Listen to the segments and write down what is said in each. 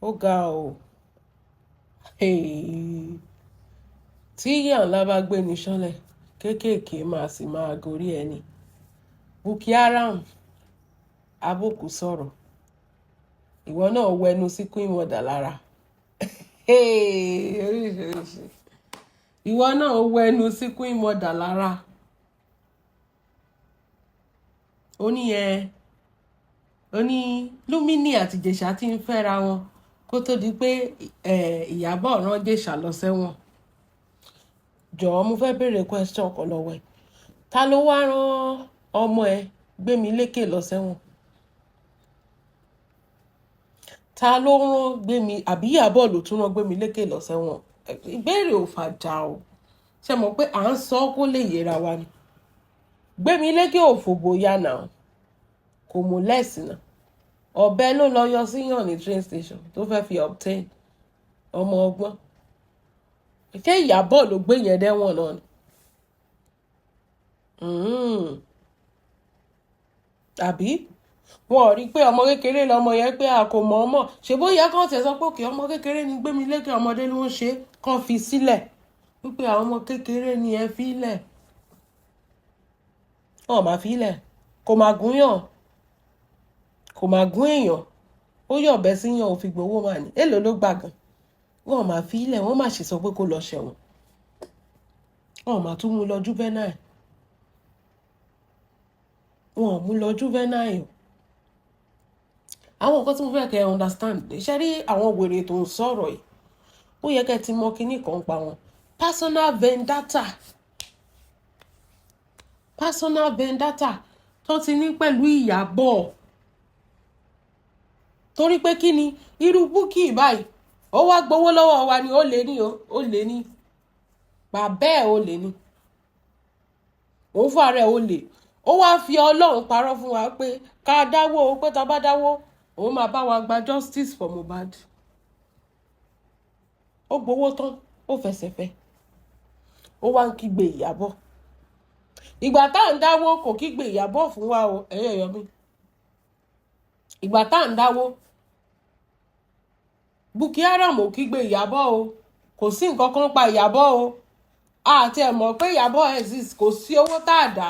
ó ga o tí ìyá ńlá bá gbé ní ṣánlẹ̀ kéékèèké máa sì máa gorí ẹni. Boko Haram abókù sọ̀rọ̀ ìwọ náà wẹnu sí Queen Mother Lara oríṣiríṣi ìwọ náà wẹnu sí Queen Mother Lara ó ní Lúmínì àti Ìjẹ̀ṣà tí ń fẹ́ra wọn kó tó di pé Ìyábọ̀ rán Ìjẹ̀ṣà lọ sẹ́wọ̀n. Jọ̀ọ́ mo fẹ́ béèrè question kan lọ́wọ́ ẹ̀, ta ló wá rán ọmọ ẹ Gbémilékè lọ sẹ́wọ̀n? Ta ló rán Gbémi àbí Ìyábọ̀ ló tún rán Gbémilékè lọ sẹ́wọ̀n? Ìbéèrè ò fàjà o, ṣe mọ̀ pé à ń sọ kó lè yẹra wa ni. Gbémilékè ò fòbò ya náà kò mú lẹ́sì náà, ọ̀bẹ ló lọ yọ síyàn ní train station tó fẹ́ fi obtain ọmọ ọgbọ́n. Ṣé Ìyábọ̀ ló gbé yẹn dẹ́wọ̀n náà ni? Àbí wọn ò rí pé ọmọ kékeré lọmọ yẹn pé a kò mọ̀ ọmọ ṣe bóyá kàn tẹ̀ sọ pé òkè ọmọ kékeré ni Gbémilékè ọmọdé ló ń ṣe kàn fi sílẹ̀ wípé àwọn ọmọ kékeré ni ẹ fi lẹ̀. Ọ̀ máa fi lẹ̀ kò máa gún yàn kò máa gún èèyàn ó yọ̀bẹ sí yàn ò fi gbowó mà ní èlò ló gbà gan. Wọn máa fi lẹ̀ wọ́n máa ṣe sọ pé kó lọ ṣẹ̀wọ̀n. Wọn máa tún mú lọ juvenile. Wọn ò mú lọ juvenile o. Àwọn nǹkan tí mo fẹ́ kẹ́ ẹ understand ṣe rí àwọn wèrè tó ń sọ̀rọ̀ yìí ó yẹ kẹ́ ẹ ti mọ kinní kan pa wọn. Personal vendetta tó ti ní pẹ̀lú Ìyábọ̀. Torí pé kí ni irú Bukky báyìí ó wá gbowó lọ́wọ́ wa ni ó lè ní bàbá ẹ̀ ó lè ní òun fún ara ẹ̀ ó lè ó wá fi Ọlọ́run parọ́ fún wa pé ká dáwó pé tá bá dáwó òun máa bá wa gba justice for Mohbad. Ó gbowó tán ó fẹsẹ̀ fẹ́ ó wá ń kígbe Ìyábọ̀. Ìgbà tá à ń dáwó kò kígbe Ìyábọ̀ fún wa o ẹ̀yẹ́ yọ mí. Ìgbà tá à ń dáwó Boko Haram ò kígbe Ìyábọ̀ o, kò sí nǹkan kan pa Ìyábọ̀ o, àti ẹ̀ mọ̀ pé Ìyábọ̀ exist, kò sí owó tá a dá,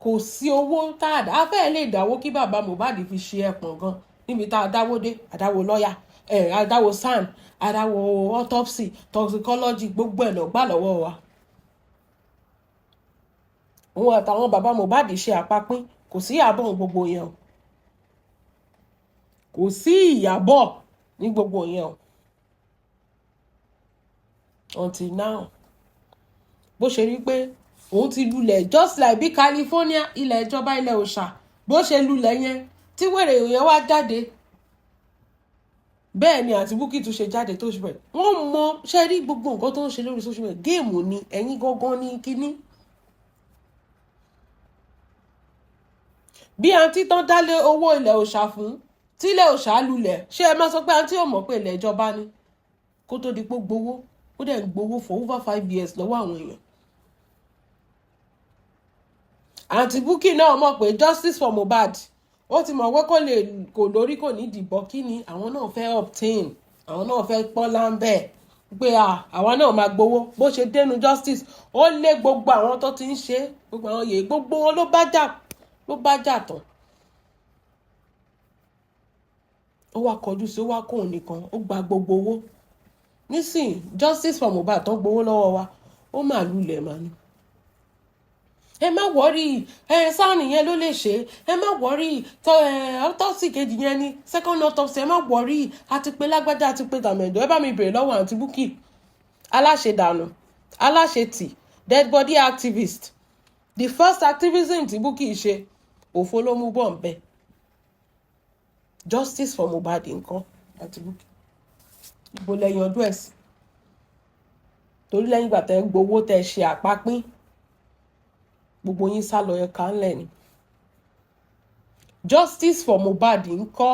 kò sí owó tá a dá. A fẹ́ lè dáwó kí bàbá Mohbad fi ṣe ẹ̀pọ̀n gan níbi tá a dáwó dé, àdáwó lọ́ọ̀yà àdáwó SAN àdáwó autopsy toxicology gbogbo ẹ̀ lọ gbà lọ́wọ́ wa. Òun àtàwọn bàbá Mohbad ṣe àpapín, kò sí Ìyábọ̀ gbogbo yẹn o. Kò sí Ìyábọ̀ ní gbogbo yẹn o. Until now bó ṣe rí pé òun ti lulẹ̀ just like bí California ilẹ̀ ìjọba ilẹ̀ òòṣà bó ṣe lulẹ̀ yẹn tí wèrè yẹn wá jáde bẹ́ẹ̀ ni àti Bukky tún ṣe jáde tó ṣe bẹ́ẹ̀. Wọ́n mọ ṣe rí gbogbo nǹkan tó ń ṣe lórí social media géèmù ni ẹ̀yin gangan ní kínní. Bí àǹtí tán dálé owó ilẹ̀ òòṣà fún tí ilẹ̀ òòṣà lulẹ̀ ṣé ẹ máa sọ pé àǹtí ò mọ̀ pé ilẹ̀ ìjọba ni kó tó di pé gbowó ó dẹ̀ ń gbowó for over 5 years lọ́wọ́ àwọn èèyàn. Àǹtí Bukky náà mọ̀ pé justice for Mohbad ó ti mọ̀ pé kò lórí kò ní dìbò kí ni àwọn náà fẹ́ obtain àwọn náà fẹ́ pọ́n láńbẹ̀ pé àwọn náà máa gbowó bó ṣe dénú justice ó lé gbogbo àwọn tó ti ń ṣe gbogbo àwọn yèé gbogbo wọn ló bá jà tán. Ó wá kọjú sí ó wá kóun nìkan ó gba gbogbo owó. Nísìnyí justice for Mohbad tó gbowó lọ́wọ́ wa ó máa lulẹ̀ mà ní. Ẹ má wọ́rí SAN yẹn ló lè ṣe ẹ má wọ́rí autopsy kejì yẹn ni second autopsy ẹ má wọ́rí àti pé lágbájá àti pé tàmẹ̀dọ̀ ẹ bá mi bèrè lọ́wọ́ àǹtí Bukky aláṣẹdànù aláṣẹtì dead body activist. The first activism tí Bukky ṣe òfo ló mú bọ̀ ń bẹ́ẹ̀. Justice for Mohbad nǹkan àti Bukky ibo lẹ́yìn ọdún ẹ̀sìn torí lẹ́yìn ìgbà tẹ́ ń gbowó tẹ́ ṣe àpapín gbogbo yín sá lọ ẹ̀ka ńlẹ̀ ni. Justice for Mohbad ńkọ́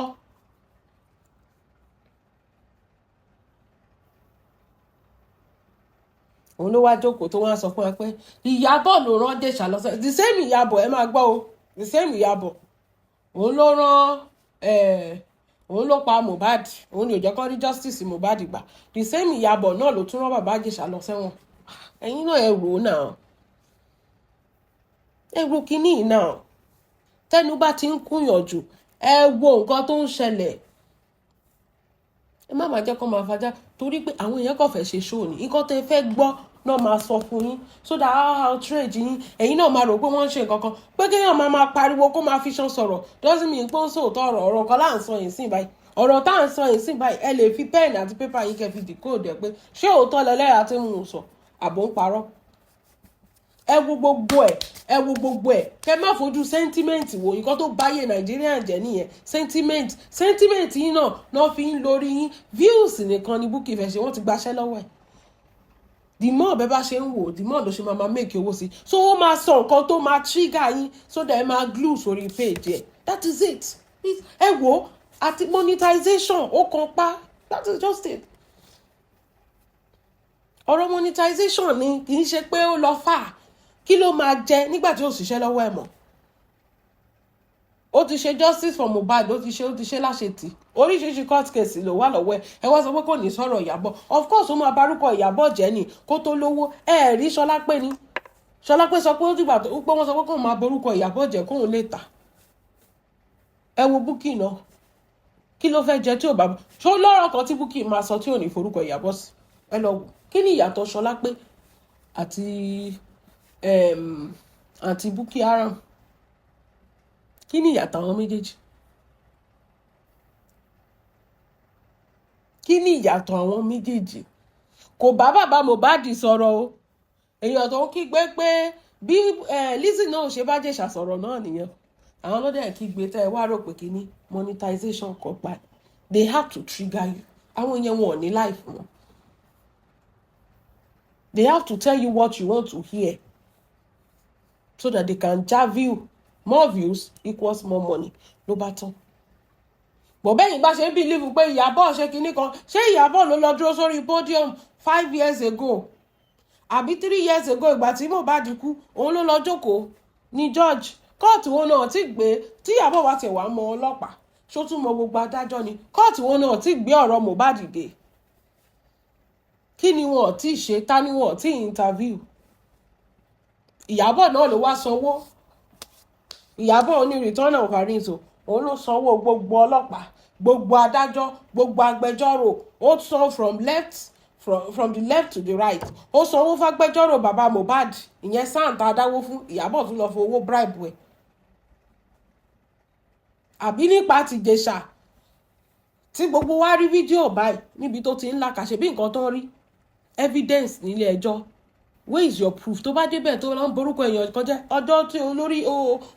òun ló wá jókòó tó wá sọ fún wa pé Ìyábọ̀ ló rán Ìjẹ̀ṣà lọ́sẹ̀ the same Ìyábọ̀ ẹ máa gbọ́ o the same Ìyábọ̀ òun ló rán òun ló pa Mohbad, òun ni ò jẹ́ kó rí justice Mohbad gbà. The same Iyabo náà ló tún rán bàbá Ìjẹ̀ṣà lọ sẹ́wọ̀n. Ẹ̀yin náà ẹ rò ó náà, ẹ rò kíní náà. Tẹ́nu bá ti ń kúnyànjú, ẹ wo nǹkan tó ń ṣẹlẹ̀. Ẹ má máa jẹ́ kó máa fajá torí pé àwọn èèyàn kò fẹ́ ṣe show ni. Nǹkan tẹ́ fẹ́ gbọ́ náà máa sọ fún yín so that outrage yín, ẹ̀yin náà máa rò pé wọ́n ń ṣe nǹkan kan. Pé kéèyàn máa pariwo kó máa fi ṣan sọ̀rọ̀ doesn't mean pé ó ń sòótọ́ ọ̀rọ̀ kan là ń sọ yìí sìn báyìí. Ọ̀rọ̀ tá à ń sọ yìí sìn báyìí ẹ lè fi pen àti paper yín kẹ́ fi decode ẹ̀ pé ṣé òótọ́ lẹ́lẹ́yà tí mò ń sọ àbò ń parọ́. Ẹ wo gbogbo ẹ̀ kẹ́ má fojú sentiment wò. Nǹkan tó báyé Nàìjíríà jẹ́ nìyẹn. Sentiment yín náà fi ń lórí yín. Views nìkan ni Bukky fẹ́ ṣe, wọ́n ti gbaṣẹ́ lọ́wọ́ ẹ̀. The more bẹ́ẹ̀ bá ṣe ń wò, the more ló ṣe máa make owó sí. So ó máa sọ nǹkan tó máa trigger yín so that ẹ máa glue sórí page ẹ̀. That is it. Ẹ wo àti monetization ó kan pa. That is just it. Ọ̀rọ̀ monetization ni kì í ṣe pé ó lọ fà. Kí ló máa jẹ nígbà tí ó ṣiṣẹ́ lọ́wọ́ ẹ̀ mọ́? Ó ti ṣe justice for Mohbad, ó ti ṣe láṣetì. Oríṣiríṣi court case ló wà lọ́wọ́ ẹ̀. Ẹ wá sọ pé kò ní sọ̀rọ̀ Iyabo. Of course ó máa barúkọ Iyabo jẹ́ ni kó tó lówó. Ẹ rí Ṣọlápé ni. Ṣọlápé sọ pé ó dìgbà tó pé wọ́n sọ pé kóun máa borúkọ Iyabo jẹ́ kóun lè tà. Ẹ wo Bukky náà. Kí ló fẹ́ jẹ tí ò bá ṣó lọ́rọ̀ kan tí Bukky máa sọ tí ò ní forúkọ Iyabo sí? Ẹ lọ wò. Kí ni ìyàtọ̀ Ṣọlápé àti Bukky Haram? Kí ni ìyàtọ̀ àwọn méjèèjì? Kí ni ìyàtọ̀ àwọn méjèèjì? Kò bá bàbá Mohbad sọ̀rọ̀ o. Èèyàn tó ń kígbe pé bí Lizzy náà ṣe bá Ìjẹ̀ṣà sọ̀rọ̀ náà nìyẹn. Àwọn lọ́dẹ̀ kígbe tẹ́ ẹ wá rò pé kí ni monetization kan pa. They have to trigger you. Àwọn yẹn wọn ò ní life wọn. They have to tell you what you want to hear so that they can jab you. More views equals more money. Ló bá tán. Bọ̀ bẹ́yìn bá ṣe ń believe pé Iyabo ṣe kinní kan. Ṣé Iyabo ló lọ dúró sórí podium 5 years ago? Àbí 3 years ago ìgbà tí Mohbad kú, òun ló lọ jókòó ní George. Kóòtù wọn náà ti gbé tí Iyabo wá tẹ̀ wá mọ ọlọ́pàá. Ṣó tún mọ gbogbo adájọ́ ni. Kóòtù wọn náà ti gbé ọ̀rọ̀ Mohbad dé. Kí ni wọn ti ṣe? Ta ni wọn ti interview? Iyabo náà ló wá sanwó. Iyabo ní return of earnings o. Òun ló sanwó gbogbo ọlọ́pàá, gbogbo adájọ́, gbogbo agbẹjọ́rò. Ó san from the left to the right. Ó sanwó fágbẹjọ́rò bàbá Mohbad. Ìyẹn sáǹtà adáwó fún Iyabo tún lọ fi owó bribe ẹ̀. Àbí nípa ti Ìjẹ̀ṣà tí gbogbo wa rí fídíò báyìí níbi tó ti ń làkàṣe bí nǹkan tó ń rí evidence nílé ẹjọ́. Where is your proof? Tó bá débẹ̀ tó lọ ń borúkọ èèyàn kan jẹ́ ọjọ́ tí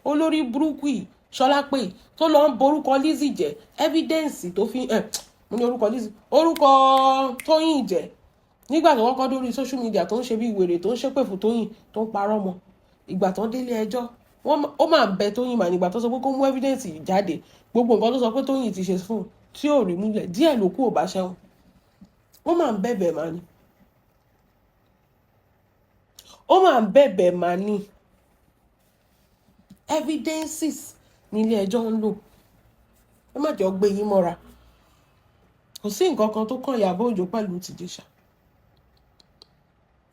olórí burúkú yìí Ṣọlápé tó lọ ń borúkọ Lizzy jẹ́ evidence tó fi mo ní orúkọ Lizzy orúkọ Tóyìn jẹ́ nígbà tó wọ́n kọ́ lórí social media tó ń ṣe bí wèrè tó ń ṣépè fún Tóyìn tó ń parọ́ mọ́ ìgbà tó ń délé ẹjọ́ ó máa bẹ Tóyìn mà nígbà tó sọ pé kó mú evidence yìí jáde gbogbo nǹkan tó sọ pé Tóyìn ti ṣe fún tí ò rí múlẹ̀ díẹ̀ ló kù ò bá ṣẹ́wọ̀n ó máa ń bẹ̀bẹ̀ mà ní. Ó máa ń bẹ̀bẹ̀ mà ní. Evidences nílé ẹjọ́ ń lò. Ẹ má jọ gbé yín mọ́ra. Kò sí nǹkan kan tó kàn Iyabo Òjó pẹ̀lú ti Ìjẹ̀ṣà.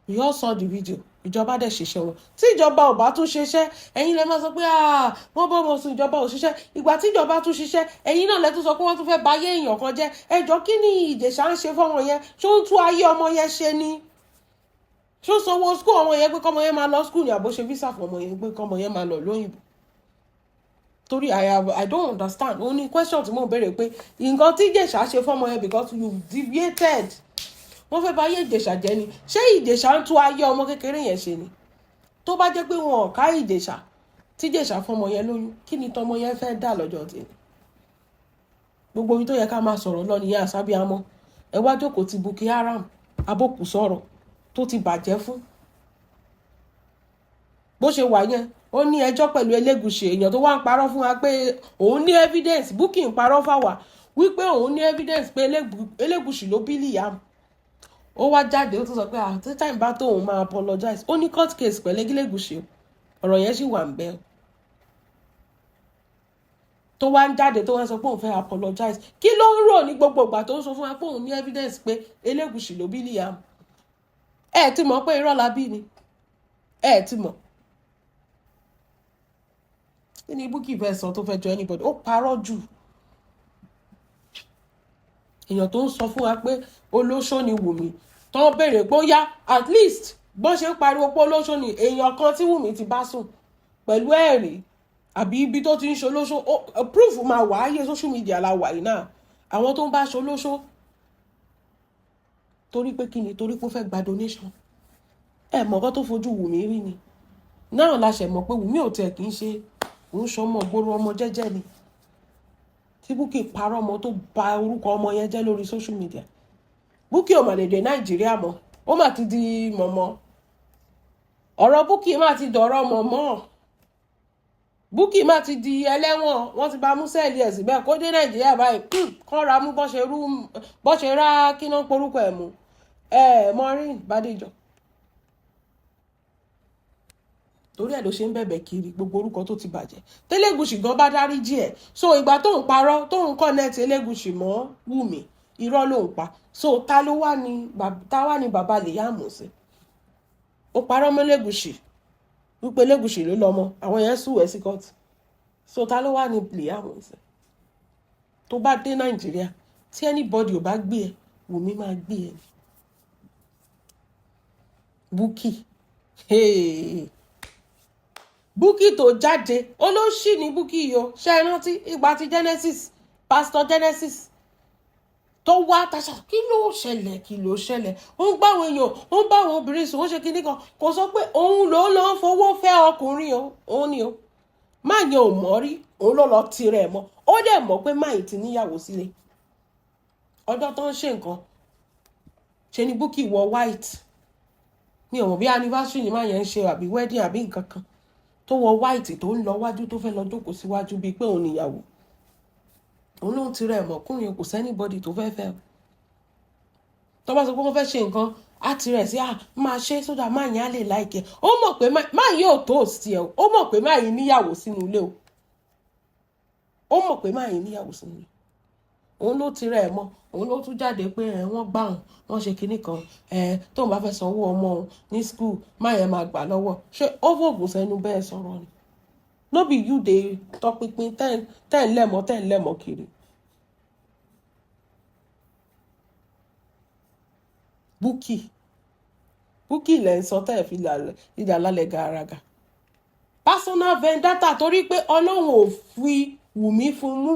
You all saw the video. Ìjọba dẹ̀ ṣiṣẹ́ wọn. Tí ìjọba ò bá tún ṣiṣẹ́, ẹ̀yin lẹ máa sọ pé wọ́n bọ́ mọ̀ sùn ìjọba ò ṣiṣẹ́. Ìgbà tí ìjọba tún ṣiṣẹ́, ẹ̀yin náà lẹ tún sọ pé wọ́n tún fẹ́ ba ayé èèyàn kan jẹ́. Ẹ jọ̀ọ́ kí ni Ìjẹ̀ṣà ń ṣe fọ́mọ yẹn? Ṣó ń tún ayé ọmọ yẹn ṣe ni? Ṣó sanwó school ọmọ yẹn pé kọ́mọ yẹn máa lọ school ni àbó ṣe visa fún ọmọ yẹn pé kọ́mọ yẹn máa lọ lóyìnbó? Torí I don't understand. Ó ní question tí mo béèrè pé nǹkan tí Ìjẹ̀ṣà ṣe fọ́mọ yẹn because you deviated. Wọ́n fẹ́ bá ayé Ìjẹ̀ṣà jẹ́ ni. Ṣé Ìjẹ̀ṣà ń tún ayé ọmọ kékeré yẹn ṣe ni? Tó bá jẹ́ pé wọn ò ká Ìjẹ̀ṣà tí Ìjẹ̀ṣà fọ́mọ yẹn lóyún, kí ni tọmọ yẹn fẹ́ dà lọ́jọ́ tí? Gbogbo ibi tó yẹ ká máa sọ̀rọ̀ lọ nìyẹn àsábíàmọ́. Ẹ wá jókòó ti Bukky Haram abókù sọ̀rọ̀ tó ti bàjẹ́ fún. Bó ṣe wà yẹn, ó ní ẹjọ́ pẹ̀lú Elégùṣì èèyàn tó wá ń parọ́ fún wa pé òun ní evidence. Bukky ń parọ́ fáwa wípé òun ní evidence pé Elégùṣì ló bí Liam. Ó wá jáde ó tún sọ pé àti time bá tóun máa apologize. Ó ní court case pẹ̀lú Elégùṣì. Ọ̀rọ̀ yẹn sì wà ń bẹ. tó wá ń jáde tó wá sọ pé òun fẹ́ apologize kí ló ń rò ní gbogbo ìgbà tó ń sọ fún wa pé òun ní evidence pé Elégùṣì ló bí Liam ẹ ti mọ̀ pé irọ́ la bí ni ẹ ti mọ̀ kí ni Bukky fẹ́ sọ tó fẹ́ jọ anybody ó parọ́ jù èèyàn tó ń sọ fún wa pé olóṣó ni Wùmí tó ń béèrè pé ó yá at least bọ́n ṣe ń pariwo pé olóṣó ni èèyàn kan tí Wùmí ti bá sùn pẹ̀lú ẹ̀rí àbí ibi tó ti ń ṣolóṣó proof máa wà áyé social media la wà yìí náà àwọn tó ń bá ṣolóṣó torí pé kí ni torí pé ó fẹ́ gba donation ẹ mọ̀kọ́ tó fojú Wùmí rí ni náà la ṣẹ̀ mọ̀ pé Wùmí ò tiẹ̀ kì í ṣe òun ṣọmọ gbòòrò ọmọ jẹ́jẹ́ ni tí Bukky parọ́ ọmọ tó ba orúkọ ọmọ yẹn jẹ́ lórí social media Bukky ò mà lè dé Nàìjíríà mọ́ ó mà ti di mọ̀mọ́ ọ̀rọ̀ Bukky mà ti dọ̀rọ̀ mọ̀mọ́ Bukky má ti di ẹlẹ́wọ̀n wọ́n ti bá mú sẹ́ẹ̀lì ẹ̀ síbẹ̀ kó dé Nàìjíríà báyìí kán ra mú bọ́ ṣe rá kí náà porúkọ ẹ̀ mú Maureen Bádéjọ torí ẹ̀ ló ṣe ń bẹ̀bẹ̀ kiri gbogbo orúkọ tó ti bàjẹ́ tẹ́lẹ̀gùṣì gan bá dáríjì ẹ̀ so ìgbà tó ń parọ́ tó ń connect Elégùṣì mọ́ Wùmí irọ́ ló ń pa so ta wá ní bàbá Liam sí ó parọ́ mọ́ Elégùṣì wípé Elégùṣì ló lọ́mọ àwọn yẹn sùn ẹ̀ sí kọ́ọ̀tù so ta ló wà ní Liam sí tó bá dé Nàìjíríà tí anybody ò bá gbé ẹ Wùmí máa gbé ẹ Bukky Bukky tó jáde olóṣì ní Bukky yìí o ṣe é rántí ìgbà tí Genesis Pastor Genesis tó wá tàṣà kí ló ṣẹlẹ̀ ó ń gbá àwọn èèyàn ó ń bá àwọn obìnrin sùn ó ṣe kinní kan kò sọ pé òun ló lọ fowó fẹ́ ọkùnrin o òun ni o máa yẹn ò mọ̀ rí òun ló lọ tirẹ̀ mọ́ ó dẹ̀ mọ̀ pé máa ti níyàwó sílé ọjọ́ tó ń ṣe nǹkan ṣe ni Bukky wọ white mi ò mọ̀ bí anniversary ni máa yẹn ń ṣe àbí wedding àbí nǹkan kan tó wọ white tó ń lọ wájú tó fẹ́ lọ jókòó síwájú bíi pé òun níyàwó òun ló ń tirẹ̀ mọ̀kùnrin kò sẹ́nibọ́dì tó fẹ́ fẹ́ tó bá sọ pé wọ́n fẹ́ ṣe nǹkan á tirẹ̀ sí máa ṣe sódà máa yẹn á lè láìkẹ́ ó mọ̀ pé máa yóò tó sí ẹ ó mọ̀ pé máa yìí níyàwó sínú ilé o ó mọ̀ pé máa yìí níyàwó sínú ilé òun ló tirẹ̀ mọ́ òun ló tún jáde pé wọ́n gbà wọ́n ṣe kinní kan tóun bá fẹ́ sanwó ọmọ òun ní school máa yẹn máa gbà lọ́wọ́ ṣé ó fòògùn sẹ́nu bẹ́ẹ̀ sọ̀rọ̀ ni no be you dey tọpinpin ten lẹ́mọ̀ kiri Bukky lẹ́ ń sọ tẹ́ ẹ̀ fi ìdá lálẹ́ gàràgà personal vendetta torí pé Ọlọ́run ò fi Wùmí fún mú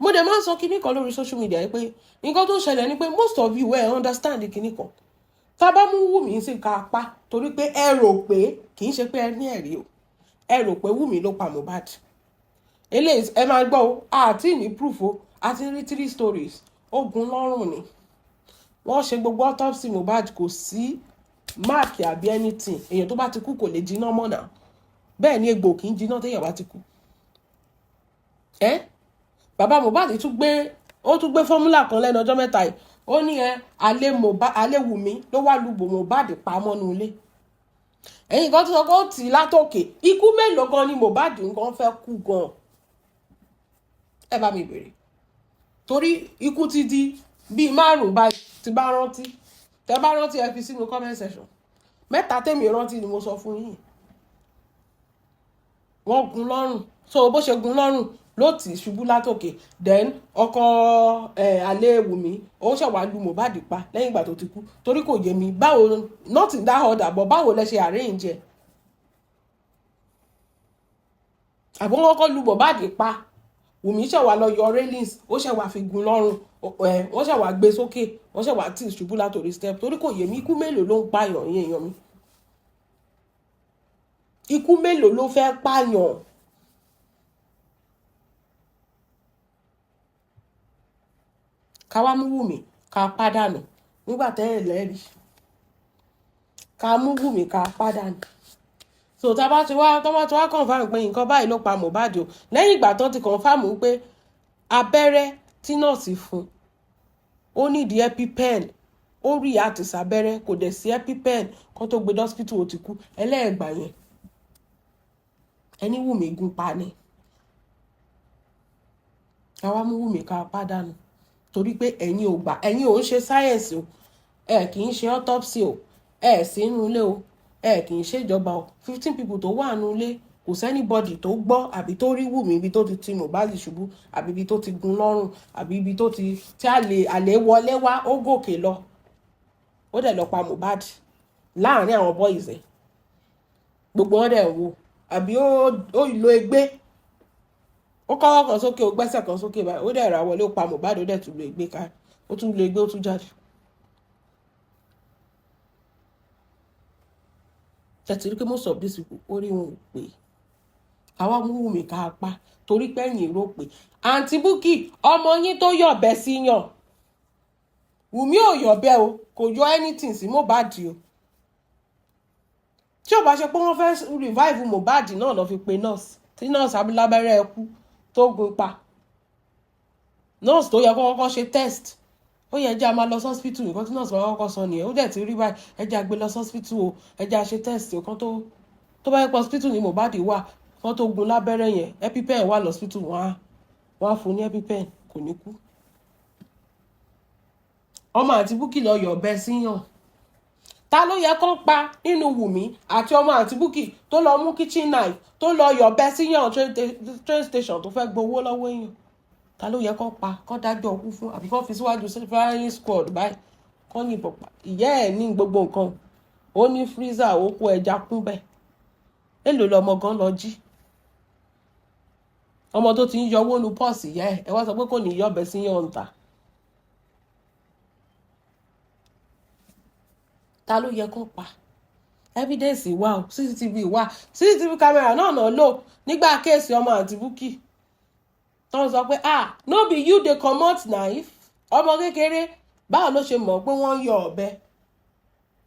mo dẹ̀ máa ń sọ kinní kan lórí social media pé nǹkan tó ṣẹlẹ̀ ni pé most of you understand kinní kan tá a bá mú Wùmí sí ká pa torí pé ẹ rò pé kì í ṣe pé ẹ ní ẹ̀rí o ẹ rò pé Wùmí ló pa Mohbad eléyìí ẹ máa gbọ́ o àti ní proof o àti rí 3 stories ogun lọ́rùn ni wọ́n ṣe gbogbo autopsy Mohbad kò sí máàkì àbí anything èèyàn tó bá ti kú kò lè jiná mọ́ náà bẹ́ẹ̀ ni egbò kì í jiná téèyàn bá ti kú bàbá Mohbad tún gbé fọ́múlà kan lẹ́nu ọjọ́ mẹ́ta yìí ó ní alẹ́ Wùmí ló wá lu Mohbad pa mọ́nú ilé ẹ̀yin kan tó sọ pé ó tì í látòkè ikú mélòó gan ni Mohbad nǹkan fẹ́ kú gan ẹ bá mi bèrè torí ikú ti di bíi 5 báyìí tí bá rántí tẹ bá rántí ẹ fi sínú comment section 3 tèmi rántí ni mo sọ fún yín wọ́n gún lọ́rùn so bó ṣe gún lọ́rùn ló tì í ṣubú látòkè then ọkọ alẹ́ Wùmí ó ṣẹ̀wá lu Mohbad pa lẹ́yìn ìgbà tó ti kú torí kò yé mi báwo not in that order but báwo lẹ ṣe arrange ẹ̀ àbọ̀ wọn kọ́ lu Mohbad pa Wùmí ṣẹ̀wá lọ yọ railings ó ṣẹ̀wá fi gún lọ́rùn wọ́n ṣẹ̀wá gbé sókè wọ́n ṣẹ̀wá tì í ṣubú látòrí step torí kò yé mi ikú mélòó ló ń pààyàn yín èèyàn mi ikú mélòó ló fẹ́ pààyàn ká wá mú Wùmí ká pàdánù nígbà tẹ́lẹ̀ lẹ́rìí ká mú Wùmí ká pàdánù so tá bá ti wá confirm pé nǹkan báyìí ló pa Mohbad o lẹ́yìn ìgbà tó ti confirm pé abẹ́rẹ́ tí nọ́ọ̀sì fún ó nídìí EpiPen ó rí àti sábẹ́rẹ́ kò dẹ̀ sí EpiPen kó tó gbé hospital ó ti kú ẹlẹ́ẹ̀gbà yẹn ẹni Wùmí gun pa ni àwa mú Wùmí ká pàdánù torí pé ẹ̀yin ò gbà, ẹ̀yin ò ń ṣe sáyẹ̀nsì o, ẹ kì í ṣe autopsy o, ẹ sí inú ilé o, ẹ kì í ṣèjọba o. 15 people tó wà nínú ilé kò sẹ́nibọ́dì tó gbọ́ àbí tó rí Wùmí ibi tó ti Mohbad ṣubú àbí ibi tó ti gun lọ́rùn àbí ibi tó ti tí àlè wọlé wá ó gòkè lọ ó dẹ̀ lọ pa Mohbad láàrin àwọn boys ẹ̀ gbogbo wọn dẹ̀ wò àbí ó ìlò egbé ó kọ́wọ́ kan sókè ó gbẹ́sẹ̀ kan sókè báyìí ó dẹ̀ ra wọlé ó pa Mohbad ó dẹ̀ tún lo egbé ká ó tún lo egbé ó tún jáde. tẹ̀tí rí pé most of these people orí wọn ò pé àwa mú Wùmí ká pa torí pé ẹ̀yìn rò pé àǹtí Búkì ọmọ yín tó yọ̀bẹ sí yàn Wùmí ò yọ̀bẹ o kò yọ anything sí Mohbad o tí ò bá ṣe pé wọ́n fẹ́ revive Mohbad náà lọ fi pe nurse tí nurse abilábẹ́rẹ́ ẹ kú tó gun pa nurse tó yẹ kó kọ́kọ́ ṣe test ó yẹ ẹjẹ́ a máa lọ hospital nǹkan tí nurse máa kọ́kọ́ sọ nìyẹn ó dẹ̀ ti rí báyìí ẹjẹ́ a gbé lọ hospital o ẹjẹ́ a ṣe test o kan tó bá yẹ pé hospital ni Mohbad wà kan tó gun lábẹ́rẹ́ yẹn EpiPen wà lọ́spítù wọ́n á fún ní EpiPen kò ní kú. ọmọ àǹtí Búkì lọ yọ̀bẹ síyàn ta ló yẹ kó pa nínú Wùmí àti ọmọ àǹtí Búkì tó lọ mú kitchen knife tó lọ yọ̀bẹ síyàn train station tó fẹ́ gbowó lọ́wọ́ èèyàn ta ló yẹ kó pa kó dájọ́ ọkú fún àbí kó fi síwájú firing squad báyìí kó yìnbọn pa ìyá ẹ̀ ní gbogbo nǹkan ó ní freezer ó kó ẹja kún bẹ́ẹ̀ èlò lọmọ gan lọ jí ọmọ tó ti ń yọ Wonu pọ́ọ̀sì ìyá ẹ̀ wá sọ pé kò ní yọ̀bẹ síyàn ọ̀ǹtà ta ló yẹ kó pa evidence wà o CCTV wà CCTV camera náà náà lò nígbà kéèsì ọmọ àǹtí Búkì tó ń sọ pé no be you dey comot knife ọmọ kékeré báwo ló ṣe mọ̀ pé wọ́n yọ ọ̀bẹ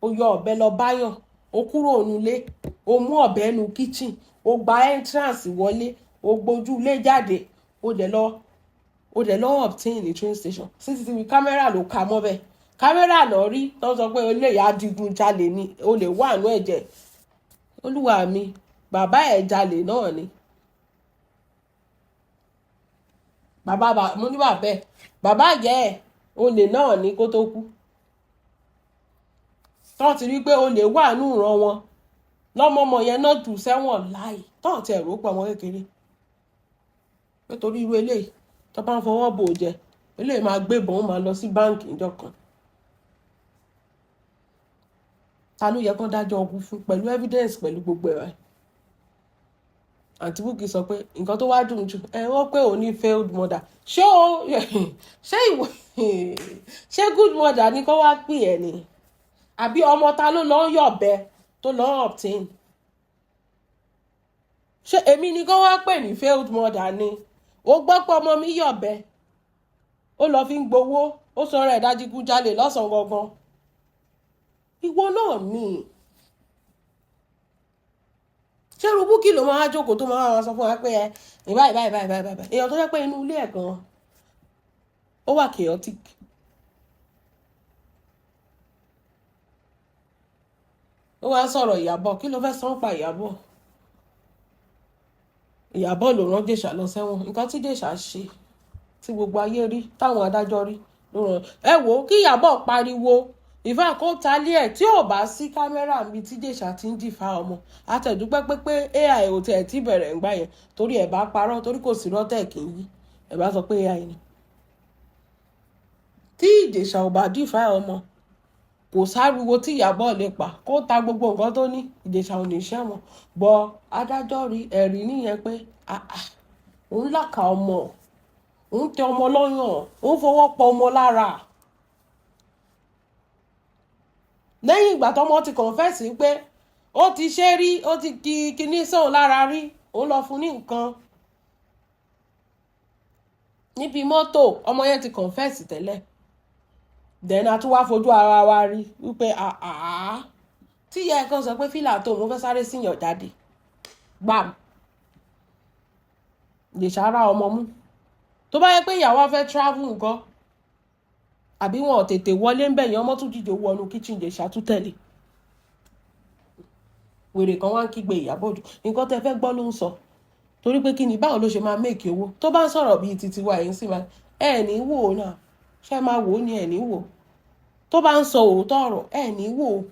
ó yọ ọ̀bẹ lọ báyàn ó kúrò nílé ó mú ọ̀bẹ nu kitchen ó gba entrance wọlé ó gbójú ilé jáde ó dẹ̀ lọ obtain ní train station CCTV camera ló ka mọ́ bẹ́ẹ̀ kámẹ́rà lọ rí tó sọ pé olè yà digun jalè ni olè wà nú ẹ̀jẹ̀ olúwa mi bàbá ẹ̀ jalè náà ni mo ní bàbá ẹ̀ bàbá yẹ ẹ̀ olè náà ni kó tó kú tó ti rí pé olè wà nú ìran wọn lọ́mọọmọ yẹn náà jù sẹ́wọ̀n láì tó ti ẹ̀rọ pọ̀ wọn kékeré nítorí irú eléyìí tó bá ń fọwọ́ bò jẹ eléyìí máa gbébọn máa lọ sí báǹkì níjọ́ kan. ta ló yẹ kó dájọ́ ọkú fún pẹ̀lú evidence pẹ̀lú gbogbo ẹ̀rọ àǹtí Búkì sọ pé nǹkan tó wá dùn jù wọ́n pé òun ní failed mother ṣé good mother ni kó wá pè ẹ́ ni àbí ọmọ ta ló lọ́ọ́ yọ̀bẹ tó lọ́ọ́ obtain ṣé èmi ni kó wá pè ní failed mother ni ó gbọ́ pé ọmọ mi yọ̀bẹ ó lọ fi ń gbowó ó sọ̀rọ̀ ẹ̀ dájígúnjalè lọ́sàn-án gangan ìwọ náà ni ṣé irú Búkì ló máa jókòó tó máa sọ fún wa pé báyìí èèyàn tó jẹ́ pé inú ilé ẹ̀ gan ó wà chaotic ó wá sọ̀rọ̀ Ìyábọ̀ kí ló fẹ́ sọ pa Ìyábọ̀ ló rán Jèṣà lọ sẹ́wọ̀n nǹkan tí Jèṣà ṣe tí gbogbo ayé rí táwọn adájọ́ rí ló rán ẹ wò kí Ìyábọ̀ pariwo ìfà kó talé ẹ̀ tí ò bá sí kámẹ́rà mi tí Jèṣà ti ń dìfà ọmọ àtẹ̀dúpẹ́ pé AI ò tẹ̀ tí bẹ̀rẹ̀ ń gbà yẹn torí ẹ̀ bá parọ́ torí kò sí rọ́tẹ̀ kì í yí ẹ̀ bá sọ pé AI ni tí Jèṣà ò bá dìfà ọmọ kò sáriwo tí Ìyábọ̀ lè pa kó ta gbogbo nǹkan tó ní Jèṣà ò ní ṣẹ̀wọ̀n bọ́ adájọ́ rí ẹ̀rí nìyẹn pé òun làkà ọmọ òun tẹ ọmọ lọ́yàn òun fọwọ́ pa ọmọ lára lẹ́yìn ìgbà tọ́mọ ti kọ̀ǹfẹ́sì pé ó ti ṣe rí ó ti di kinní sóun lára rí òun lọ fún ní nǹkan níbi mọ́tò ọmọ yẹn ti kọ̀ǹfẹ́sì tẹ́lẹ̀ then a tún wá fojú ara wa rí wípé tí ìyá ẹ̀ kan sọ pé fílà tó òun fẹ́ sáré síyàn jáde gbàm lè ṣàrà ọmọ mú tó bá yẹ pé ìyàwó fẹ́ travel nǹkan àbí wọn ò tètè wọlé ń bẹ̀yìn ọmọ tún jíjò wọnú kitchen lè ṣàtúntẹ̀lé wèrè kan wá ń kígbe Ìyábọ̀ jù nǹkan tẹ́ fẹ́ gbọ́ ló ń sọ torí pé kí ni báwo ló ṣe máa make owó tó bá ń sọ̀rọ̀ bíi titi wa yìí sì máa ní wò ó náà ṣe máa wò ó ní ní wò ó tó bá ń sọ òótọ́ ọ̀rọ̀ ní wò ó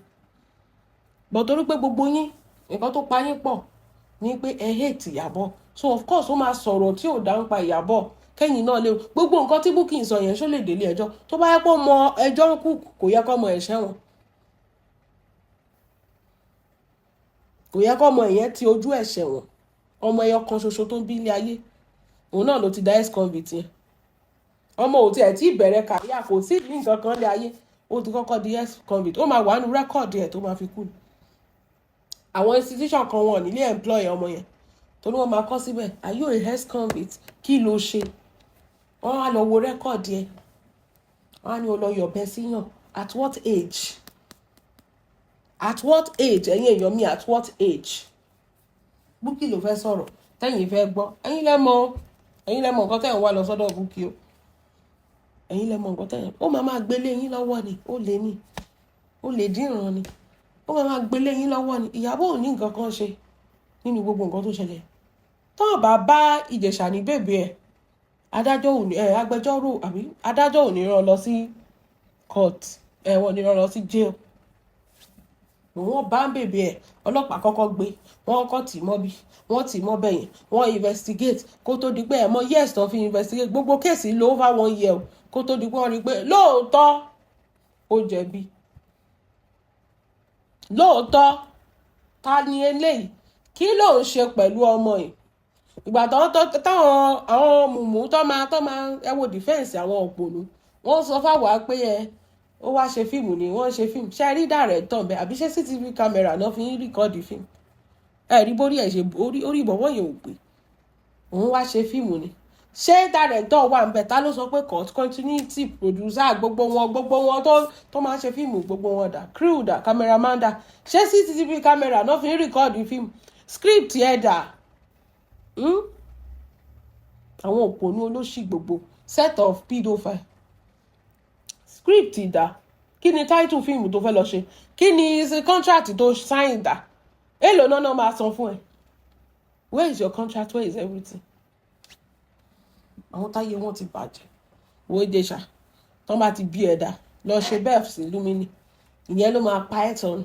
bọ̀ torí pé gbogbo yín nǹkan tó pa yín pọ̀ ní pé hate Iyabo so of course ó máa sọ̀rọ̀ tí ò dá ń pa Iyabo kẹ́yìn náà lé gbogbo nǹkan tí Bukky ń sọ yẹn ṣó lè délé ẹjọ́ tó bá yẹ kó mọ ẹjọ́ ń kú kò yẹ kó mọ ẹ̀ṣẹ̀ wọn kò yẹ kó mọ ìyẹn ti ojú ẹ̀ṣẹ̀ wọn ọmọ ẹyọ kan ṣoṣo tó ń bí ilé ayé òun náà ló ti da ex-convict yẹn ọmọ ò tiẹ̀ tí ìbẹ̀rẹ̀ kàríà kò sí ní nǹkan kan lé ayé ó ti kọ́kọ́ di ex-convict ó máa wà nínú rẹ́kọ̀dì ẹ̀ tó máa fi kú àwọn institution kan wọn nílé employ ọmọ yẹn torí wọ́n máa kọ síbẹ̀ are you a ex-convict kí ló ṣe wọ́n á lọ wo rẹ́kọ̀dì ẹ̀ wọ́n á ní o lọ yọ̀bẹ síyàn at what age ẹ̀yin èèyàn mi at what age Bukky ló fẹ́ sọ̀rọ̀ tẹ́yìn fẹ́ gbọ́ ẹ̀yin lẹ mọ̀ nǹkan tẹ́yìn wá lọ sọ́dọ̀ Bukky o ẹ̀yin lẹ mọ̀ nǹkan tẹ́yìn ó máa gbélé yín lọ́wọ́ ni ó lè dínran ni ó máa gbélé yín lọ́wọ́ ni Iyabo ò ní nǹkan kan ṣe nínú gbogbo nǹkan tó ṣẹlẹ̀ tó bá Ìjẹ̀ṣà ní bèbè ẹ̀ agbẹjọ́rò àbí adájọ́ ò ní rán lọ sí court wọ́n ní rán lọ sí jail wọ́n bá ń bèbè ẹ̀ ọlọ́pàá kọ́kọ́ gbé wọ́n kọ́ tì mọ́ bí wọ́n tì mọ́ bẹ̀yẹn wọ́n investigate kó tó di pé ẹ̀ mọ́ yes tó fi investigate gbogbo kéèsì ló over 1 year kó tó di pé wọ́n rí pé lóòótọ́ ó jẹ̀bi lóòótọ́ ta ni eléyìí kí ló ń ṣe pẹ̀lú ọmọ yìí ìgbà táwọn àwọn mùmú tó máa wo defense àwọn òpònú wọ́n sọ fáwọn pé ó wá ṣe fíìmù ni wọ́n ṣe fíìmù ṣe rí director bẹ́ẹ̀ àbí ṣe CCTV camera náà fi ń rìkọ́dì fíìmù rí bórí ẹ̀ ṣe orí ìbọ̀wọ́ yẹn ò pé òun wá ṣe fíìmù ni ṣé director wà ń bẹ̀ ta ló sọ pé continuity producer gbogbo wọn tó máa ń ṣe fíìmù gbogbo wọn dà crew dà cameraman dà ṣé CCTV camera náà fi ń rìkọ́dì fíìmù script ẹ̀ dà àwọn òpònú olóṣì gbogbo set of pedophile script dà kí ni title fíìmù tó fẹ́ lọ ṣe kí ni contract tó sign dà èlò náà máa san fún ẹ where is your contract where is everything àwọn táyé wọn ti bàjẹ́ wo Ìjẹ̀ṣà tó bá ti bí ẹ̀dá lọ ṣe bẹ́ẹ̀ sí Lumini ìyẹn ló máa pa ẹ̀ tán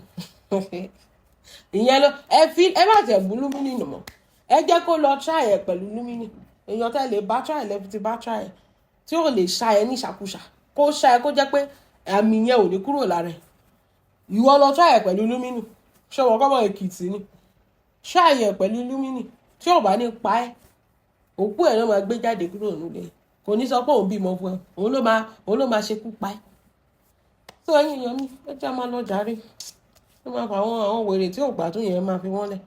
ìyẹn ló ẹ má jẹ̀ bú Lumini nù mọ́ ẹ jẹ́ kó lọ try ẹ̀ pẹ̀lú Lumini èèyàn tẹ́ lè bá try lẹ́bi ti bá try ẹ̀ tí ò lè ṣá ẹ ní ìṣàkúṣà kó ṣá ẹ kó jẹ́ pé àmì yẹn ò ní kúrò lára ẹ̀ ìwọ lọ try ẹ̀ pẹ̀lú Lumini ṣé wọn kọ́ mọ́ Èkìtì ni try ẹ̀ pẹ̀lú Lumini tí ò bá ní pa ẹ́ òkú ẹ̀ náà máa gbé jáde kúrò nílé kò ní sọ pé òun bímọ fún ẹ òun ló máa ṣekú pa ẹ́ tó ẹ̀yin èèyàn mi ẹ jẹ́ máa lọ jàre ó máa fà àwọn wèrè tí ò gbádùn yẹn máa fi wọ́n lẹ̀.